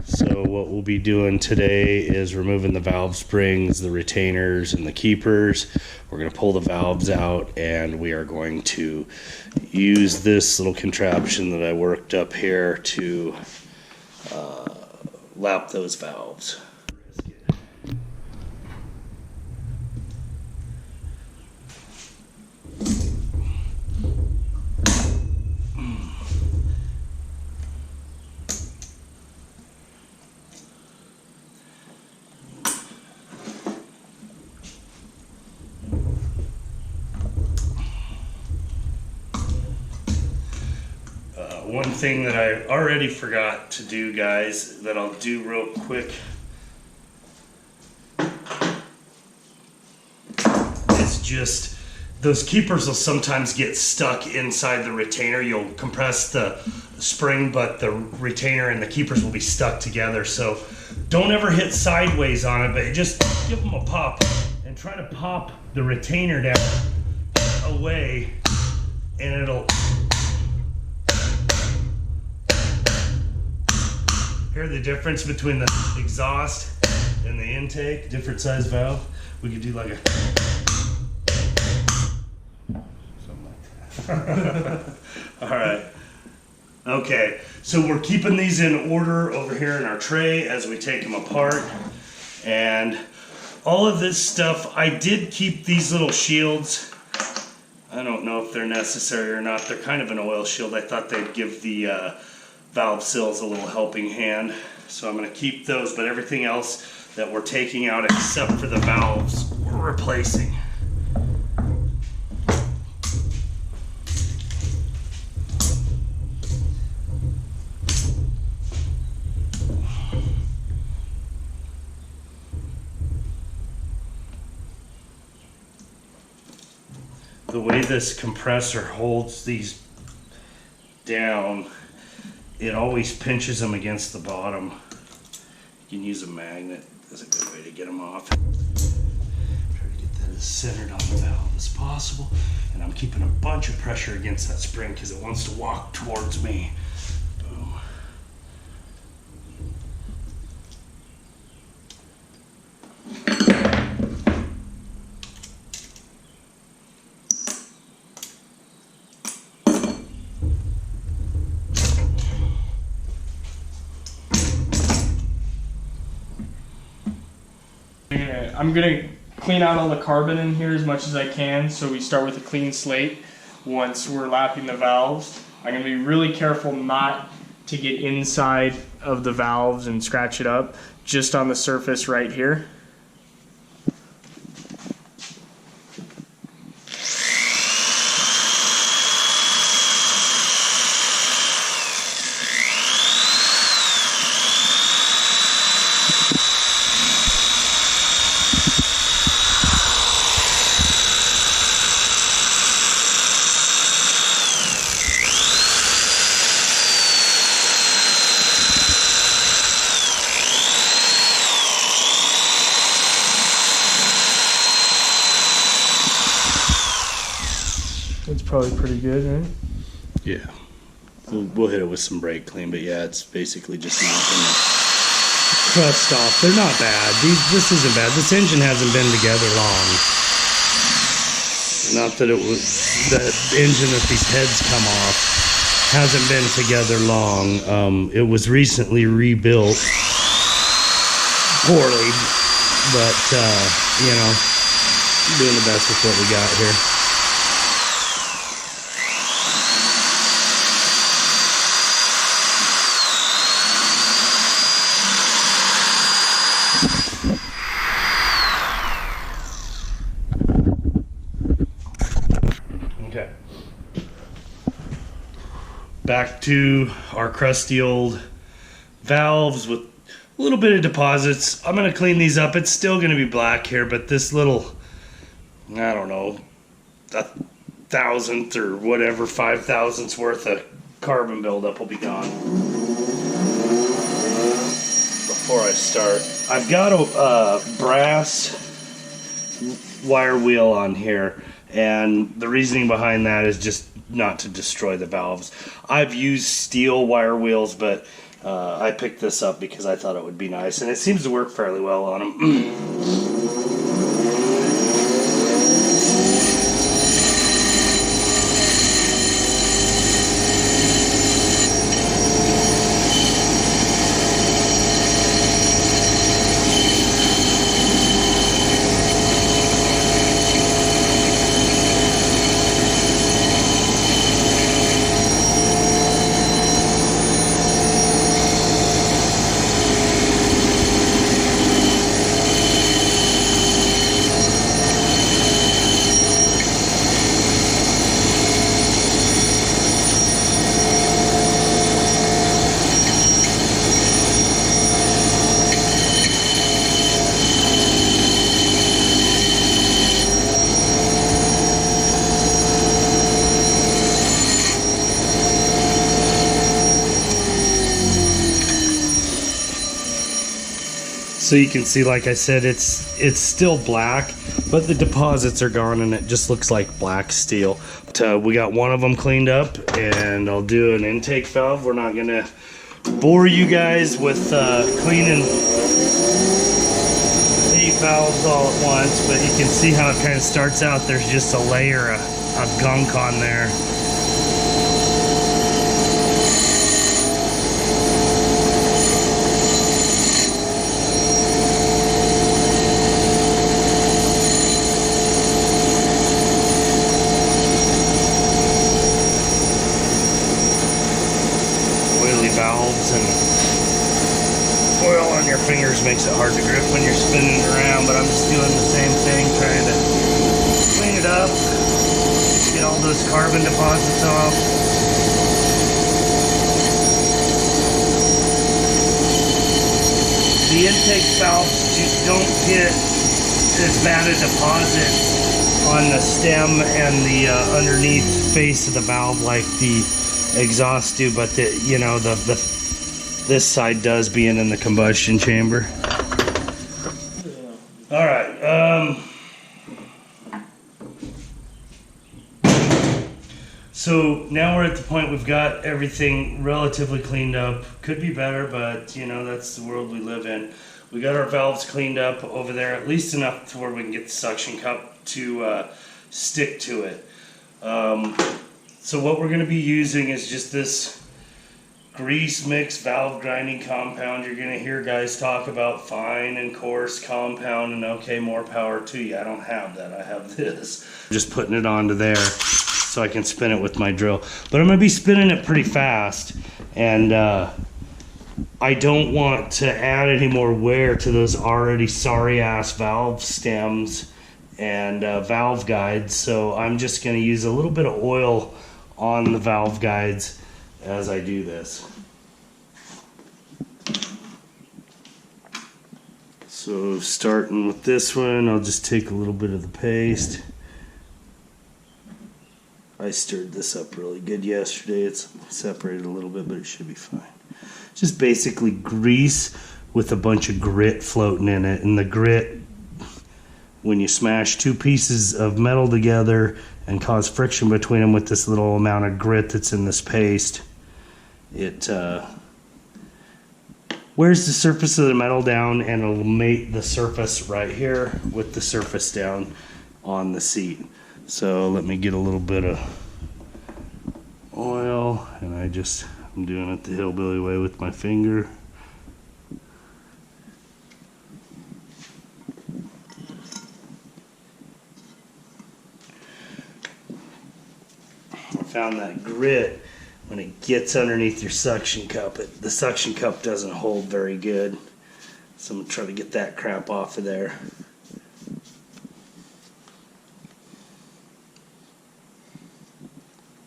So what we'll be doing today is removing the valve springs, the retainers, and the keepers. We're going to pull the valves out, and we are going to use this little contraption that I worked up here to lap those valves. One thing that I already forgot to do, guys, that I'll do real quick is just those keepers will sometimes get stuck inside the retainer. You'll compress the spring, but the retainer and the keepers will be stuck together. So don't ever hit sideways on it, but just give them a pop and try to pop the retainer down away, and it'll hear the difference between the exhaust and the intake, different size valve. We could do like a something like that. All right. Okay, so we're keeping these in order over here in our tray as we take them apart. And all of this stuff, I did keep these little shields. I don't know if they're necessary or not. They're kind of an oil shield. I thought they'd give the valve seals a little helping hand, so I'm going to keep those, but everything else that we're taking out except for the valves we're replacing. The way this compressor holds these down, it always pinches them against the bottom. You can use a magnet as a good way to get them off. Try to get that as centered on the valve as possible. And I'm keeping a bunch of pressure against that spring because it wants to walk towards me. Boom. I'm gonna clean out all the carbon in here as much as I can, so we start with a clean slate once we're lapping the valves. I'm gonna be really careful not to get inside of the valves and scratch it up, just on the surface right here. It's probably pretty good, right? Yeah. We'll hit it with some brake clean, but yeah, it's basically just knocking the crust off. They're not bad. This isn't bad. This engine hasn't been together long. Not that it was the engine that these heads come off hasn't been together long. It was recently rebuilt poorly, but you know, doing the best with what we got here. Okay. Back to our crusty old valves with a little bit of deposits. I'm going to clean these up. It's still going to be black here, but this little, I don't know, 1,000th or whatever, 5,000ths worth of carbon buildup will be gone before I start. I've got a brass wire wheel on here, and the reasoning behind that is just not to destroy the valves. I've used steel wire wheels, but I picked this up because I thought it would be nice, and it seems to work fairly well on them. So you can see, like I said, it's still black, but the deposits are gone and it just looks like black steel. But, we got one of them cleaned up, and I'll do an intake valve. We're not gonna bore you guys with cleaning 8 valves all at once, but you can see how it kind of starts out. There's just a layer of gunk on there. Valves, and oil on your fingers makes it hard to grip when you're spinning it around, but I'm just doing the same thing, trying to clean it up, get all those carbon deposits off. The intake valves just don't get as bad a deposit on the stem and the underneath face of the valve like the exhaust do, but this side does, being in the combustion chamber. All right. So now we're at the point we've got everything relatively cleaned up. Could be better, but that's the world we live in. We got our valves cleaned up over there, at least enough to where we can get the suction cup to stick to it. So what we're going to be using is just this grease mix valve grinding compound. You're going to hear guys talk about fine and coarse compound, and okay, more power to you. I don't have that. I have this. Just putting it onto there so I can spin it with my drill. But I'm going to be spinning it pretty fast, and I don't want to add any more wear to those already sorry-ass valve stems and valve guides. So I'm just going to use a little bit of oil on the valve guides as I do this. So starting with this one, I'll just take a little bit of the paste. I stirred this up really good yesterday. It's separated a little bit, but it should be fine. Just basically grease with a bunch of grit floating in it, and the grit, when you smash two pieces of metal together and cause friction between them with this little amount of grit that's in this paste, it wears the surface of the metal down, and it'll mate the surface right here with the surface down on the seat. So let me get a little bit of oil, and I'm doing it the hillbilly way with my finger. I found that grit, when it gets underneath your suction cup, the suction cup doesn't hold very good. So I'm going to try to get that crap off of there.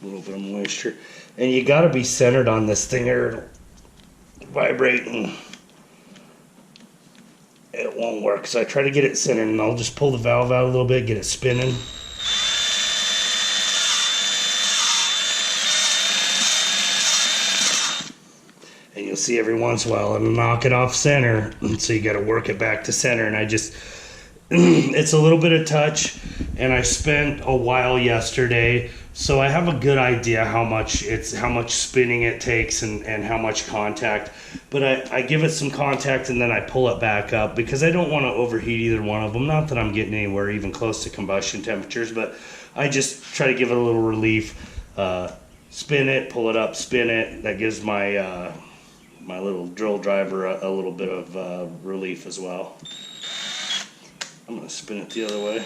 A little bit of moisture. And you got to be centered on this thing, or it'll vibrate and it won't work. So I try to get it centered, and I'll just pull the valve out a little bit, get it spinning. And you'll see every once in a while it'll knock it off center, so you got to work it back to center. And it's a little bit of touch, and I spent a while yesterday So I have a good idea how much spinning it takes and how much contact, but I give it some contact and then I pull it back up because I don't want to overheat either one of them. Not that I'm getting anywhere even close to combustion temperatures, but I just try to give it a little relief. Spin it, pull it up, spin it. That gives my my little drill driver a little bit of relief as well. I'm going to spin it the other way.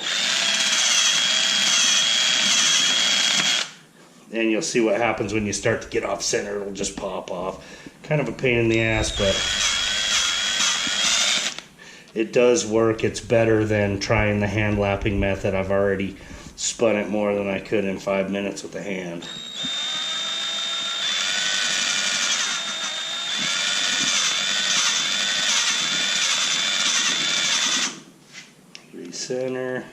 And you'll see what happens when you start to get off center. It'll just pop off. Kind of a pain in the ass, but it does work. It's better than trying the hand lapping method. I've already spun it more than I could in 5 minutes with the hand. Recenter.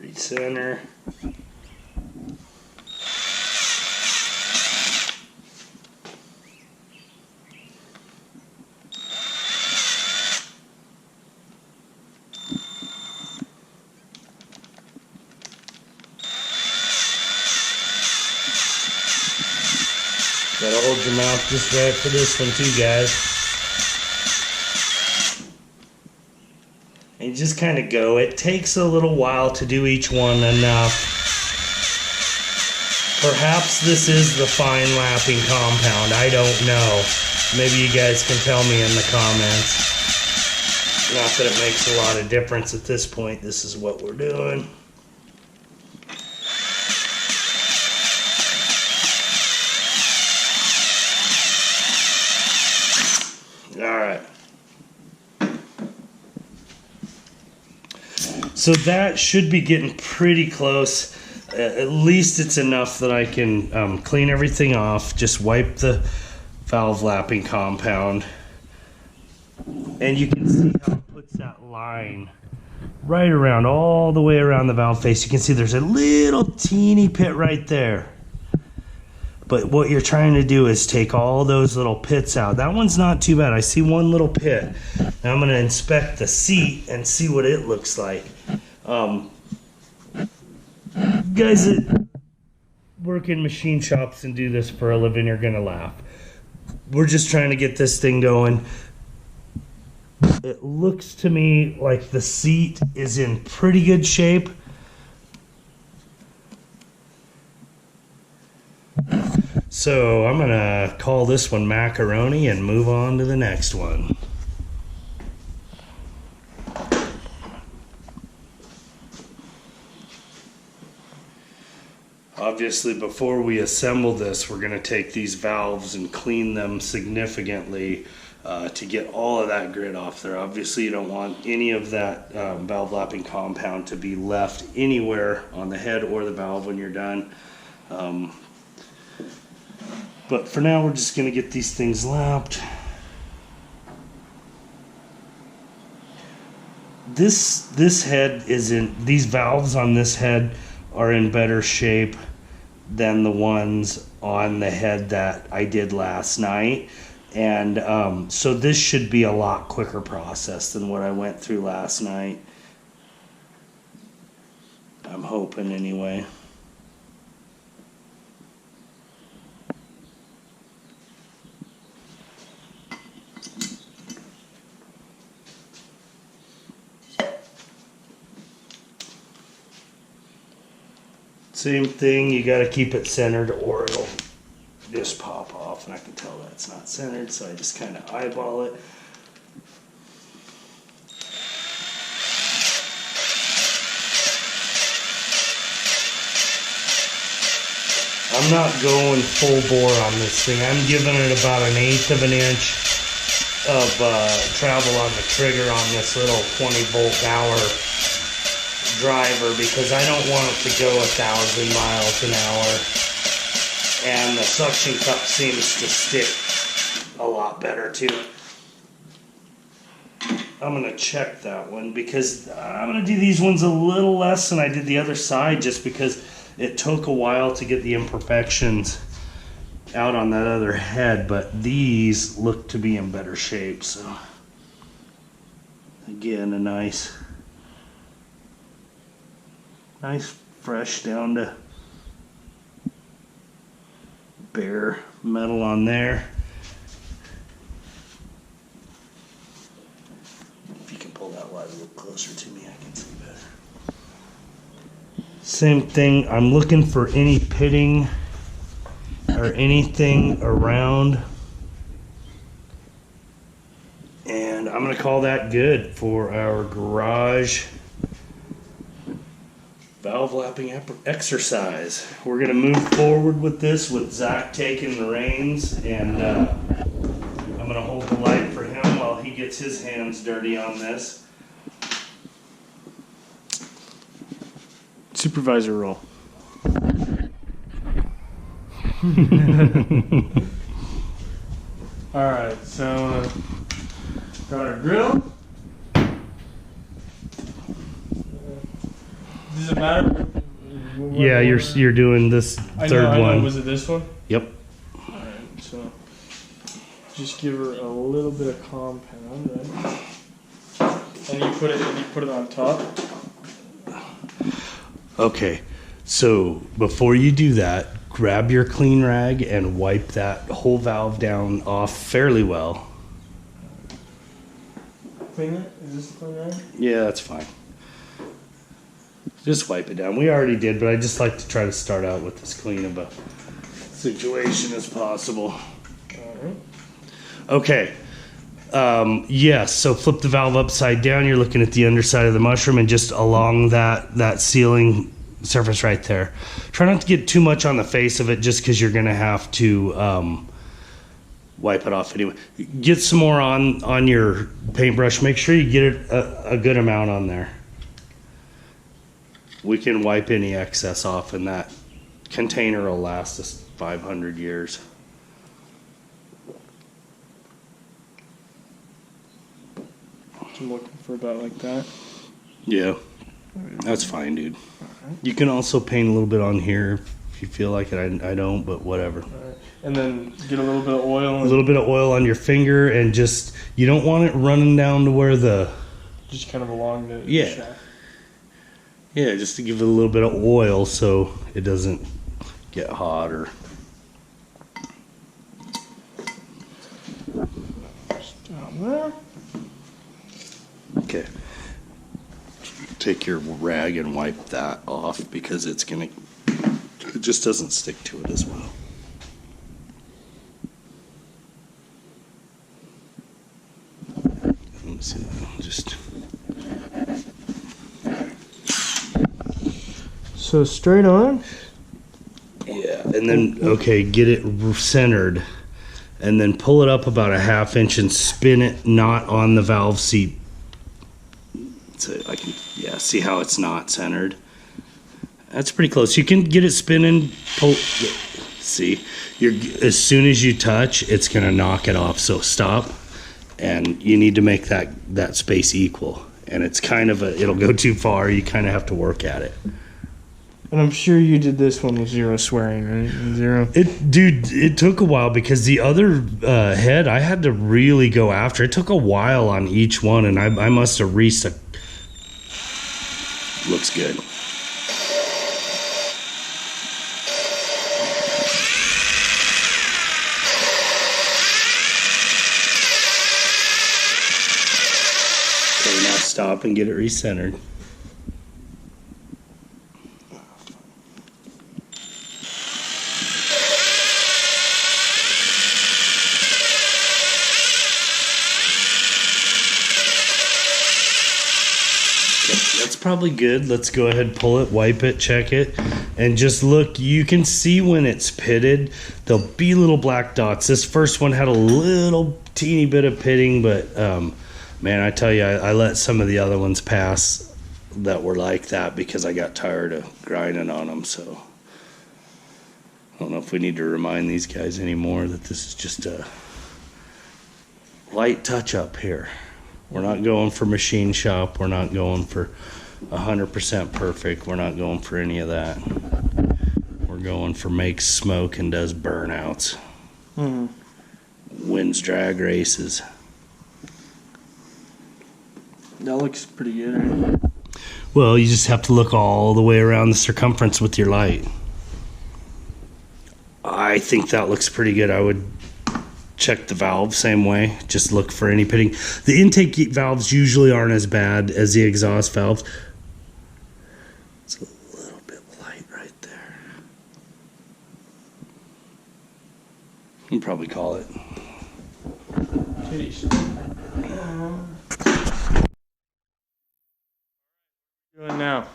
Recenter. Gotta hold your mouth just right for this one too, guys. And you just kind of go. It takes a little while to do each one enough. Perhaps this is the fine lapping compound. I don't know. Maybe you guys can tell me in the comments. Not that it makes a lot of difference at this point. This is what we're doing. Alright. So that should be getting pretty close. At least it's enough that I can clean everything off. Just wipe the valve lapping compound. And you can see how it puts that line right around, all the way around the valve face. You can see there's a little teeny pit right there. But what you're trying to do is take all those little pits out. That one's not too bad. I see one little pit. Now I'm going to inspect the seat and see what it looks like. Guys that work in machine shops and do this for a living are going to laugh. We're just trying to get this thing going. It looks to me like the seat is in pretty good shape. So I'm gonna call this one macaroni and move on to the next one. Obviously, before we assemble this, we're gonna take these valves and clean them significantly to get all of that grit off there. Obviously, you don't want any of that valve lapping compound to be left anywhere on the head or the valve when you're done. But for now, we're just going to get these things lapped. This head is in, these valves on this head are in better shape than the ones on the head that I did last night. And so this should be a lot quicker process than what I went through last night. I'm hoping anyway. Same thing, you got to keep it centered or it'll just pop off, and I can tell that's not centered, so I just kind of eyeball it. I'm not going full bore on this thing. I'm giving it about 1/8 of an inch of travel on the trigger on this little 20-volt-hour driver because I don't want it to go 1,000 miles an hour. And the suction cup seems to stick a lot better too. I'm going to check that one because I'm going to do these ones a little less than I did the other side just because it took a while to get the imperfections out on that other head, but these look to be in better shape. So Again, a nice fresh down to bare metal on there. If you can pull that light a little closer to me, I can see better. Same thing, I'm looking for any pitting or anything around. And I'm gonna call that good for our garage valve lapping exercise. We're gonna move forward with this with Zach taking the reins, and I'm gonna hold the light for him while he gets his hands dirty on this. Supervisor roll. All right, so got our grill. Does it matter? Yeah, you're doing this third I know. one. Was it this one? Yep. All right, so just give her a little bit of compound, right? And you put it on top. Okay, so before you do that, grab your clean rag and wipe that whole valve down off fairly well. Clean it? Is this the clean rag? Yeah, that's fine. Just wipe it down. We already did, but I just like to try to start out with as clean of a situation as possible. All right. Okay. Yes, so flip the valve upside down. You're looking at the underside of the mushroom and just along that sealing surface right there. Try not to get too much on the face of it just because you're going to have to wipe it off anyway. Get some more on your paintbrush. Make sure you get it a good amount on there. We can wipe any excess off, and that container will last us 500 years. I'm looking for about like that. Yeah, that's fine, dude. You can also paint a little bit on here if you feel like it. I don't, but whatever. Right. And then get a little bit of oil. A little bit of oil on your finger, and just, you don't want it running down to where the... Just kind of along the shaft. Yeah, just to give it a little bit of oil so it doesn't get hot or... Down there. Okay. Take your rag and wipe that off because it just doesn't stick to it as well. Let me see that. Just... So straight on? Yeah, and then, okay, get it centered, and then pull it up about a 1/2 inch and spin it not on the valve seat. So I can, yeah, see how it's not centered? That's pretty close. You can get it spinning, see, as soon as you touch, it's gonna knock it off, so stop, and you need to make that space equal, and it's kind of it'll go too far, you kind of have to work at it. And I'm sure you did this one with zero swearing, right? Zero. Dude, it took a while because the other head I had to really go after. It took a while on each one, and I must have reset. Looks good. Okay, now stop and get it recentered. That's probably good. Let's go ahead, pull it, wipe it, check it, and just look. You can see when it's pitted, there'll be little black dots. This first one had a little teeny bit of pitting, but man, I tell you, I let some of the other ones pass that were like that because I got tired of grinding on them. So I don't know if we need to remind these guys anymore that this is just a light touch up here. We're not going for machine shop. We're not going for 100% perfect. We're not going for any of that. We're going for makes smoke and does burnouts. Wins drag races. That looks pretty good, right? Well, you just have to look all the way around the circumference with your light. I think that looks pretty good. I would check the valve same way. Just look for any pitting. The intake valves usually aren't as bad as the exhaust valves. It's a little bit light right there. You can probably call it. Doing now.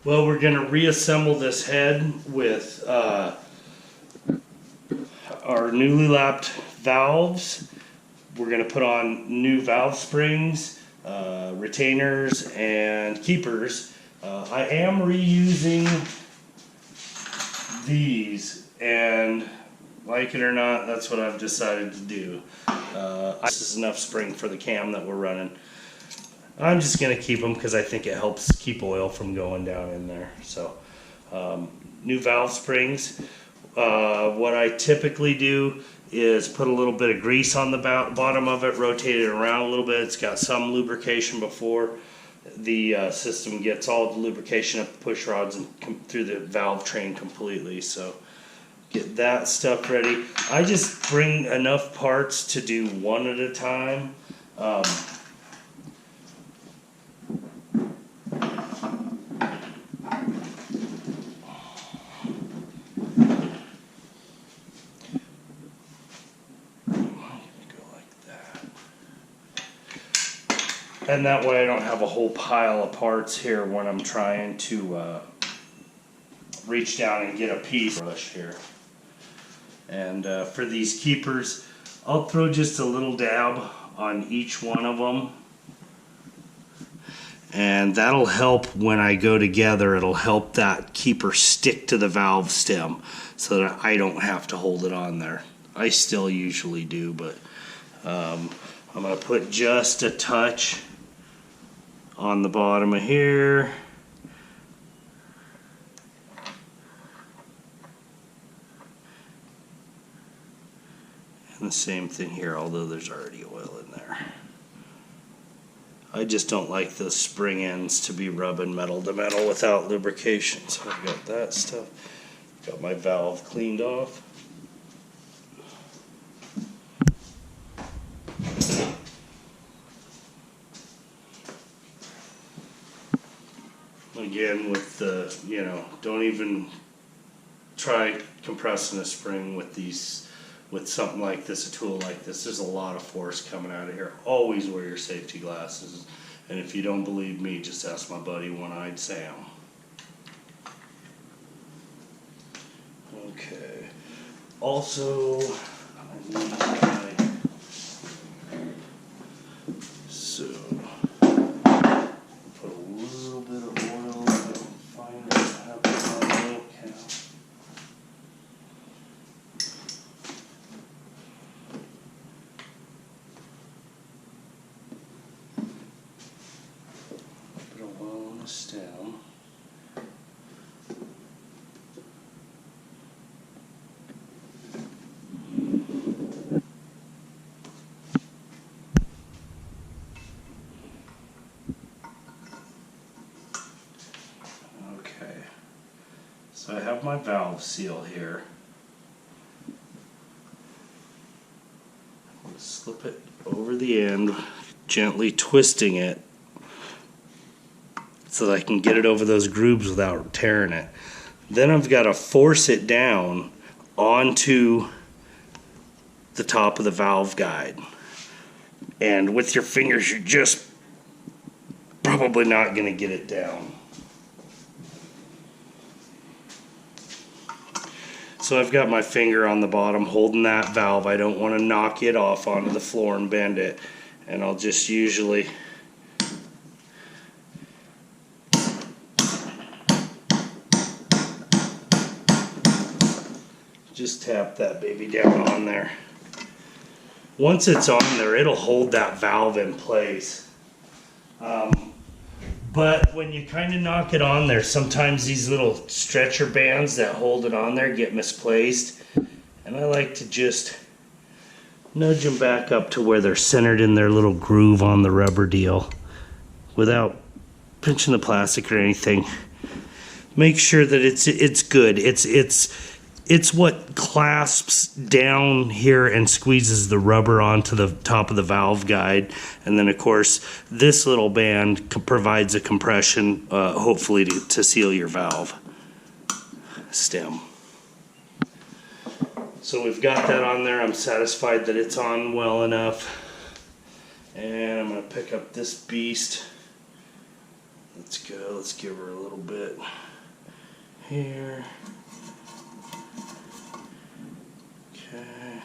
Well, we're going to reassemble this head with our newly lapped valves. We're going to put on new valve springs, retainers, and keepers. I am reusing these, and like it or not, that's what I've decided to do. This is enough spring for the cam that we're running. I'm just going to keep them because I think it helps keep oil from going down in there. So, new valve springs. What I typically do is put a little bit of grease on the bottom of it, rotate it around a little bit. It's got some lubrication before the system gets all the lubrication up the push rods and through the valve train completely. So get that stuff ready. I just bring enough parts to do one at a time. And that way I don't have a whole pile of parts here when I'm trying to reach down and get a piece brush here. And for these keepers, I'll throw just a little dab on each one of them. And that'll help when I go together. It'll help that keeper stick to the valve stem so that I don't have to hold it on there. I still usually do, but I'm going to put just a touch on the bottom of here. And the same thing here, although there's already oil in there. I just don't like the spring ends to be rubbing metal to metal without lubrication. So I've got that stuff. Got my valve cleaned off. Again, with the, don't even try compressing a spring with these, with something like this, a tool like this. There's a lot of force coming out of here. Always wear your safety glasses. And if you don't believe me, just ask my buddy One-Eyed Sam. Okay. Also, I need my, so put a little bit of oil. I don't find it. I have my oil can. A bit of oil on the stem. So I have my valve seal here. I'm going to slip it over the end, gently twisting it so that I can get it over those grooves without tearing it. Then I've got to force it down onto the top of the valve guide. And with your fingers, you're just probably not going to get it down. So I've got my finger on the bottom holding that valve. I don't want to knock it off onto the floor and bend it. And I'll just usually just tap that baby down on there. Once it's on there, it'll hold that valve in place. But when you kind of knock it on there, sometimes these little stretcher bands that hold it on there get misplaced. And I like to just nudge them back up to where they're centered in their little groove on the rubber deal. without pinching the plastic or anything, make sure that it's good. It's what clasps down here and squeezes the rubber onto the top of the valve guide. And then of course, this little band provides a compression, hopefully to seal your valve stem. So we've got that on there. I'm satisfied that it's on well enough. And I'm gonna pick up this beast. Let's go, let's give her a little bit here. Okay,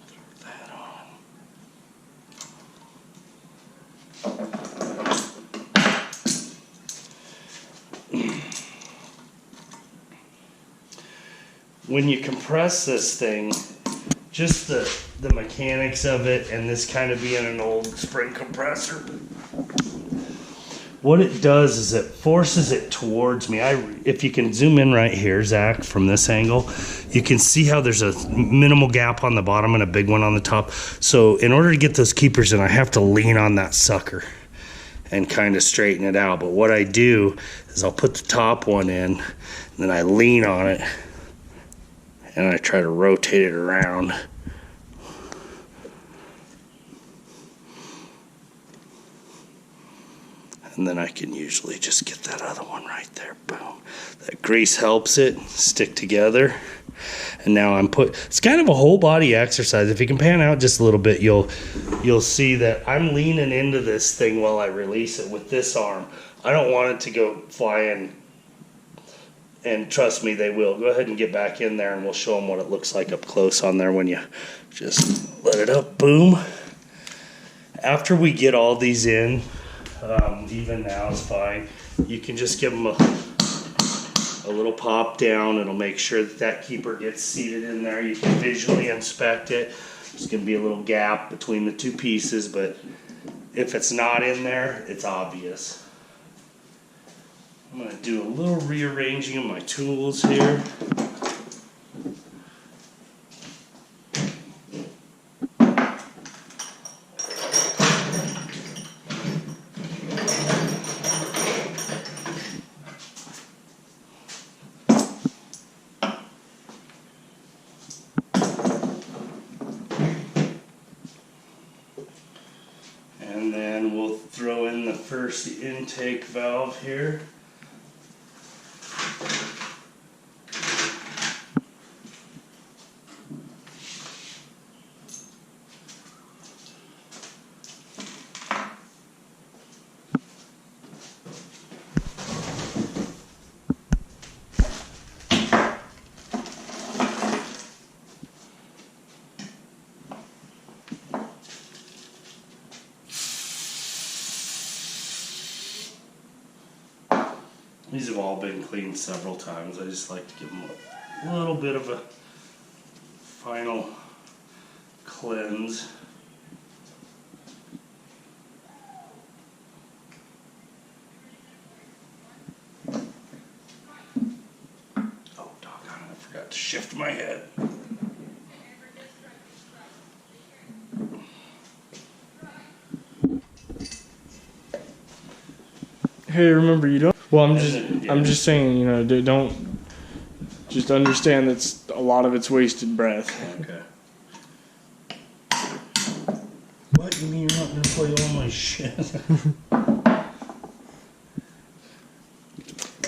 throw that on. When you compress this thing, just the mechanics of it, and this kind of being an old spring compressor, what it does is it forces it towards me. If you can zoom in right here, Zach, from this angle, you can see how there's a minimal gap on the bottom and a big one on the top. So in order to get those keepers in, I have to lean on that sucker and kind of straighten it out. But what I do is I'll put the top one in, and then I lean on it, and I try to rotate it around. And then I can usually just get that other one right there. Boom. That grease helps it stick together. And now it's kind of a whole body exercise. If you can pan out just a little bit, you'll see that I'm leaning into this thing while I release it with this arm. I don't want it to go flying, and trust me, they will. Go ahead and get back in there and we'll show them what it looks like up close on there when you just let it up. Boom. After we get all these in, even now is fine. You can just give them a little pop down. It'll make sure that keeper gets seated in there. You can visually inspect it. There's going to be a little gap between the two pieces, but if it's not in there, it's obvious. I'm going to do a little rearranging of my tools here. And then we'll throw in the first intake valve here. These have all been cleaned several times. I just like to give them a little bit of a final cleanse. Oh, doggone it, I forgot to shift my head. Hey, remember, you don't. Well, I'm just saying, you know, don't. Just understand that a lot of it's wasted breath. Okay. What? You mean you're not gonna play all my shit?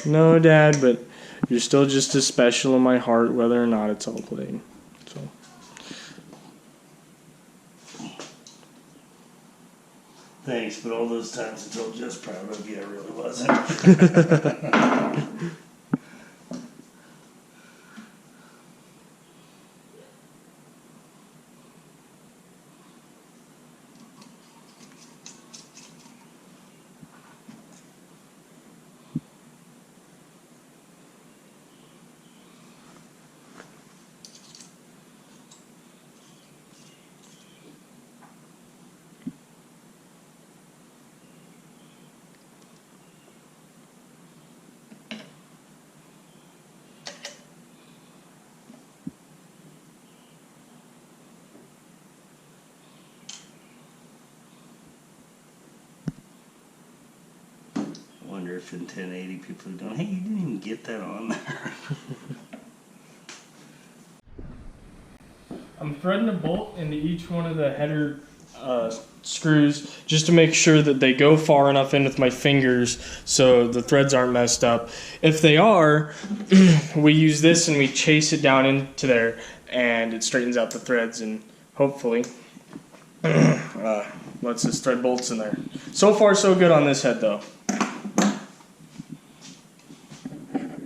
No, Dad, but you're still just as special in my heart, whether or not it's all played. So. Thanks, but all those times I told you I was proud of you, I really wasn't. wonder if in 1080 people are going, hey, you didn't even get that on there. I'm threading a bolt into each one of the header screws just to make sure that they go far enough in with my fingers so the threads aren't messed up. If they are, we use this and we chase it down into there and it straightens out the threads and hopefully lets us thread bolts in there. So far so good on this head though.